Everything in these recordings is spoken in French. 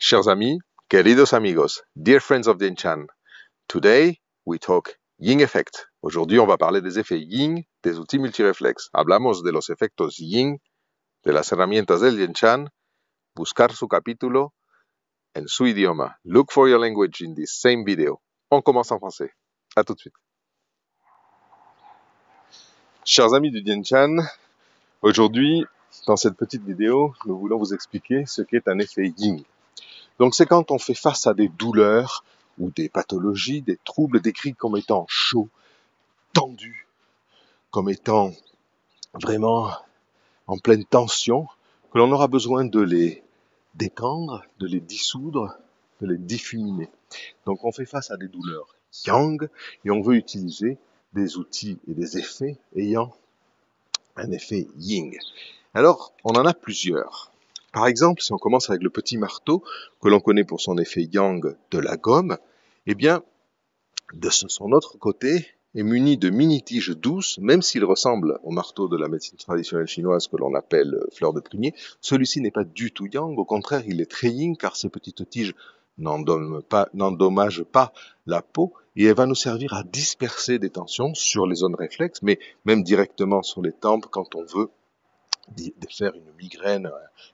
Chers amis, queridos amigos, dear friends of Dian-Chan, today we talk Yin effect. Aujourd'hui, on va parler des effets Yin des outils multireflex. Hablamos de los efectos Yin de las herramientas del Dian-Chan. Buscar su capítulo en su idioma. Look for your language in this same video. On commence en français. À tout de suite. Chers amis du Dian-Chan, aujourd'hui, dans cette petite vidéo, nous voulons vous expliquer ce qu'est un effet Yin. Donc c'est quand on fait face à des douleurs ou des pathologies, des troubles décrits comme étant chauds, tendus, comme étant vraiment en pleine tension, que l'on aura besoin de les détendre, de les dissoudre, de les diffuminer. Donc on fait face à des douleurs yang et on veut utiliser des outils et des effets ayant un effet yin. Alors on en a plusieurs. Par exemple, si on commence avec le petit marteau, que l'on connaît pour son effet yang de la gomme, eh bien, de son autre côté, est muni de mini-tiges douces, même s'il ressemble au marteau de la médecine traditionnelle chinoise que l'on appelle fleur de prunier, celui-ci n'est pas du tout yang, au contraire, il est très yin, car ces petites tiges n'endommagent pas la peau, et elle va nous servir à disperser des tensions sur les zones réflexes, mais même directement sur les tempes quand on veut de faire une migraine,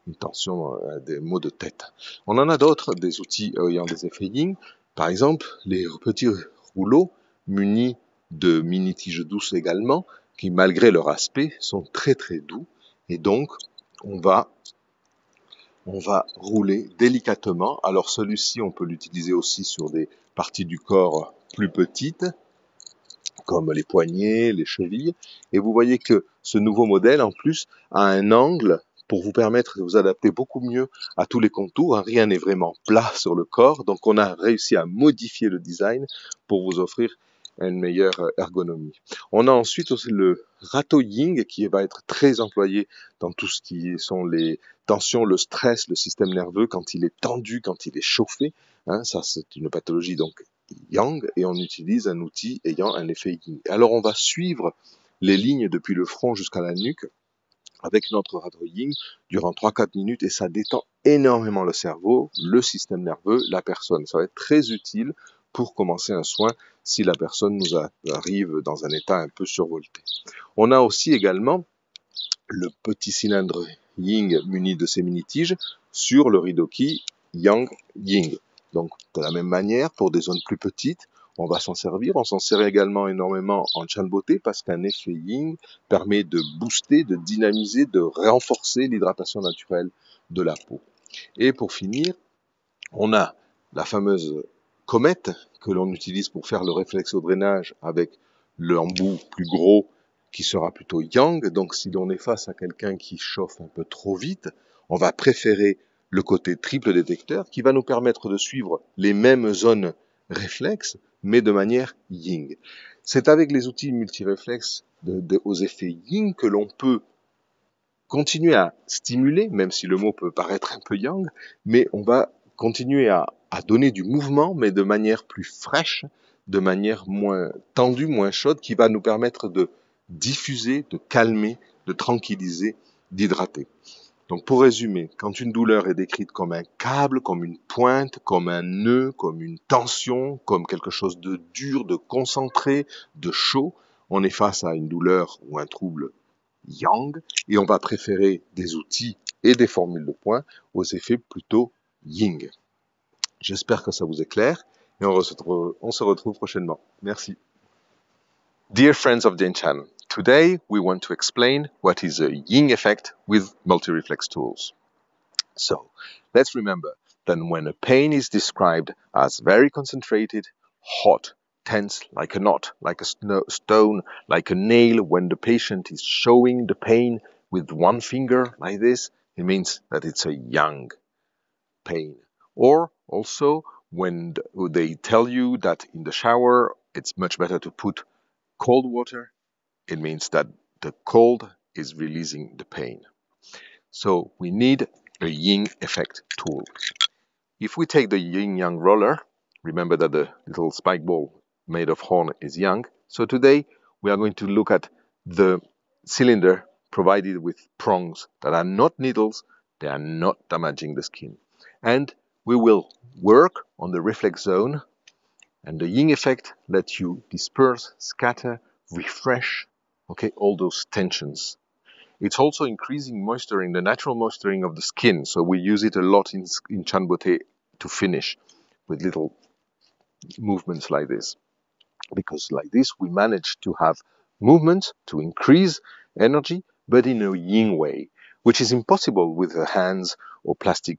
une tension, des maux de tête. On en a d'autres, des outils ayant des effets yin, par exemple les petits rouleaux munis de mini-tiges douces également, qui malgré leur aspect sont très très doux, et donc on va rouler délicatement. Alors celui-ci on peut l'utiliser aussi sur des parties du corps plus petites, comme les poignets, les chevilles, et vous voyez que ce nouveau modèle, en plus, a un angle pour vous permettre de vous adapter beaucoup mieux à tous les contours. Rien n'est vraiment plat sur le corps, donc on a réussi à modifier le design pour vous offrir une meilleure ergonomie. On a ensuite aussi le râteau Yin qui va être très employé dans tout ce qui sont les tensions, le stress, le système nerveux quand il est tendu, quand il est chauffé. Ça c'est une pathologie donc yang, et on utilise un outil ayant un effet yin. Alors on va suivre les lignes depuis le front jusqu'à la nuque avec notre râteau yin durant 3-4 minutes, et ça détend énormément le cerveau, le système nerveux, la personne. Ça va être très utile pour commencer un soin si la personne nous arrive dans un état un peu survolté. On a aussi également le petit cylindre yin muni de ses mini-tiges sur le ridoki yang yin. Donc, de la même manière, pour des zones plus petites, on va s'en servir. On s'en sert également énormément en Chan Beauté parce qu'un effet yin permet de booster, de dynamiser, de renforcer l'hydratation naturelle de la peau. Et pour finir, on a la fameuse comète que l'on utilise pour faire le réflexo-drainage avec l'embout plus gros qui sera plutôt yang. Donc, si l'on est face à quelqu'un qui chauffe un peu trop vite, on va préférer le côté triple détecteur qui va nous permettre de suivre les mêmes zones réflexes, mais de manière yin. C'est avec les outils multiréflexes aux effets yin que l'on peut continuer à stimuler, même si le mot peut paraître un peu yang, mais on va continuer à donner du mouvement, mais de manière plus fraîche, de manière moins tendue, moins chaude, qui va nous permettre de diffuser, de calmer, de tranquilliser, d'hydrater. Donc pour résumer, quand une douleur est décrite comme un câble, comme une pointe, comme un nœud, comme une tension, comme quelque chose de dur, de concentré, de chaud, on est face à une douleur ou un trouble yang, et on va préférer des outils et des formules de points aux effets plutôt yin. J'espère que ça vous est clair, et on se retrouve prochainement. Merci. Dear friends of Dian-Chan, today we want to explain what is a yin effect with multi-reflex tools. So, let's remember that when a pain is described as very concentrated, hot, tense, like a knot, like a stone, like a nail, when the patient is showing the pain with one finger like this, it means that it's a yang pain. Or also when they tell you that in the shower it's much better to put cold water, it means that the cold is releasing the pain. So we need a yin effect tool. If we take the yin-yang roller, remember that the little spike ball made of horn is yang. So today we are going to look at the cylinder provided with prongs that are not needles, they are not damaging the skin. And we will work on the reflex zone, and the yin effect lets you disperse, scatter, refresh, okay, all those tensions. It's also increasing moisturing, the natural moisturing of the skin. So we use it a lot in Chanbote to finish with little movements like this. Because like this, we manage to have movement to increase energy, but in a yin way, which is impossible with the hands or plastic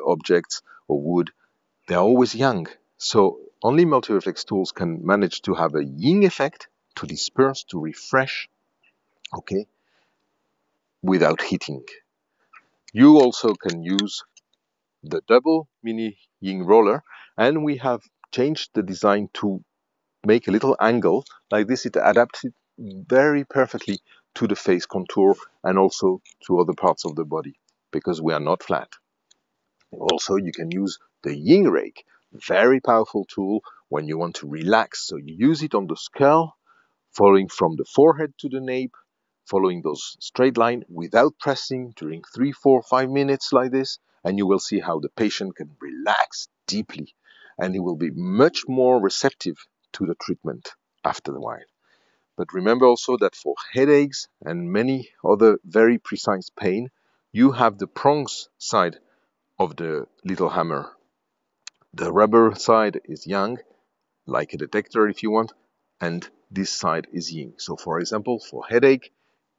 objects or wood. They're always yang. So only multi-reflex tools can manage to have a yin effect, to disperse, to refresh, okay, without heating. You also can use the double mini yin roller, and we have changed the design to make a little angle like this. It adapts it very perfectly to the face contour and also to other parts of the body because we are not flat. Also, you can use the yin rake, very powerful tool when you want to relax. So you use it on the skull, following from the forehead to the nape, following those straight line without pressing during 3, 4, 5 minutes like this, and you will see how the patient can relax deeply and he will be much more receptive to the treatment after the while. But remember also that for headaches and many other very precise pain, you have the prongs side of the little hammer. The rubber side is yang, like a detector if you want, and this side is yin. So for example, for headache,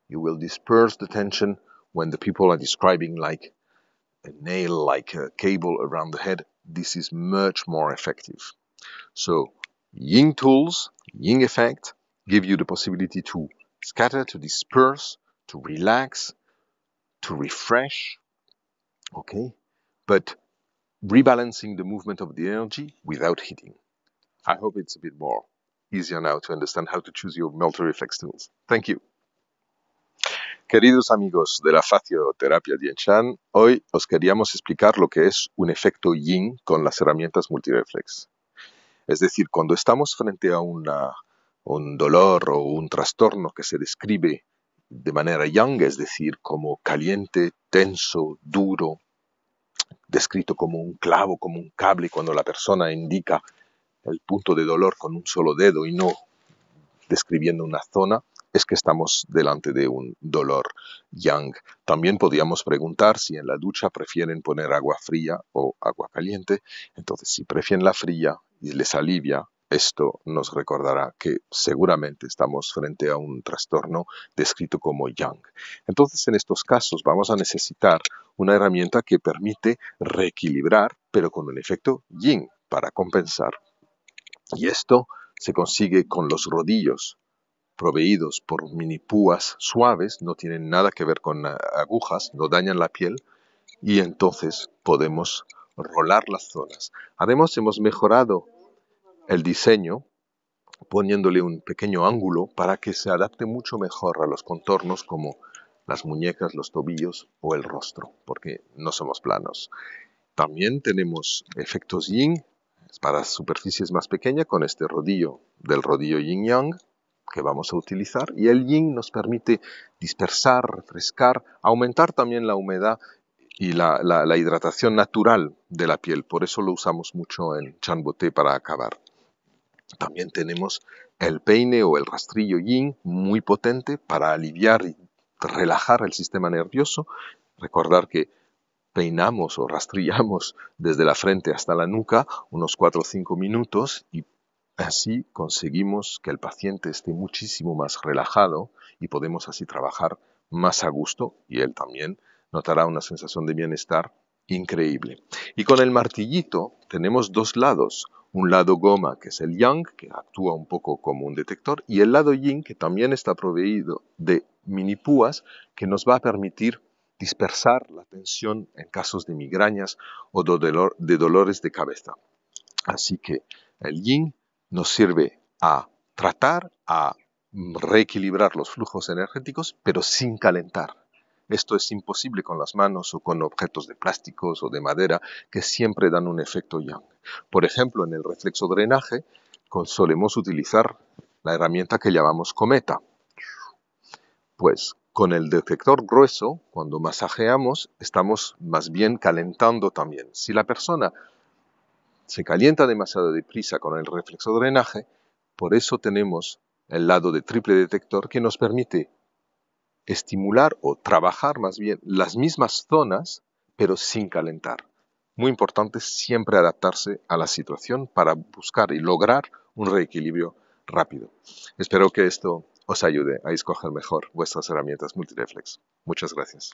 you will disperse the tension when the people are describing like a nail, like a cable around the head. This is much more effective. So yin tools, yin effect, give you the possibility to scatter, to disperse, to relax, to refresh, okay? But rebalancing the movement of the energy without heating. I hope it's a bit more easier now to understand how to choose your multi-reflex tools. Thank you. Queridos amigos de la Facioterapia Dian-Shan, hoy os queríamos explicar lo que es un efecto yin con las herramientas multireflex. Es decir, cuando estamos frente a un dolor o un trastorno que se describe de manera yang, es decir, como caliente, tenso, duro, descrito como un clavo, como un cable, cuando la persona indica el punto de dolor con un solo dedo y no describiendo una zona, es que estamos delante de un dolor yang. También podríamos preguntar si en la ducha prefieren poner agua fría o agua caliente. Entonces, si prefieren la fría y les alivia, esto nos recordará que seguramente estamos frente a un trastorno descrito como yang. Entonces, en estos casos vamos a necesitar una herramienta que permite reequilibrar, pero con un efecto yin para compensar. Y esto se consigue con los rodillos proveídos por mini púas suaves, no tienen nada que ver con agujas, no dañan la piel y entonces podemos rolar las zonas. Además hemos mejorado el diseño poniéndole un pequeño ángulo para que se adapte mucho mejor a los contornos como las muñecas, los tobillos o el rostro, porque no somos planos. También tenemos efectos yin para superficies más pequeñas con este rodillo del rodillo yin-yang que vamos a utilizar, y el yin nos permite dispersar, refrescar, aumentar también la humedad y la hidratación natural de la piel. Por eso lo usamos mucho en Chanbote para acabar. También tenemos el peine o el rastrillo yin muy potente para aliviar y relajar el sistema nervioso. Recordar que peinamos o rastrillamos desde la frente hasta la nuca unos 4 o 5 minutos y así conseguimos que el paciente esté muchísimo más relajado y podemos así trabajar más a gusto y él también notará una sensación de bienestar increíble. Y con el martillito tenemos dos lados. Un lado goma, que es el yang, que actúa un poco como un detector, y el lado yin, que también está proveído de mini púas, que nos va a permitir dispersar la tensión en casos de migrañas o de dolores de cabeza. Así que el yin nos sirve a tratar, a reequilibrar los flujos energéticos, pero sin calentar. Esto es imposible con las manos o con objetos de plásticos o de madera que siempre dan un efecto yang. Por ejemplo, en el reflexodrenaje solemos utilizar la herramienta que llamamos cometa. Pues Con el detector grueso, cuando masajeamos, estamos más bien calentando también. Si la persona se calienta demasiado deprisa con el reflexodrenaje, por eso tenemos el lado de triple detector que nos permite estimular o trabajar más bien las mismas zonas, pero sin calentar. Muy importante siempre adaptarse a la situación para buscar y lograr un reequilibrio rápido. Espero que esto os ayude a escoger mejor vuestras herramientas multireflex. Muchas gracias.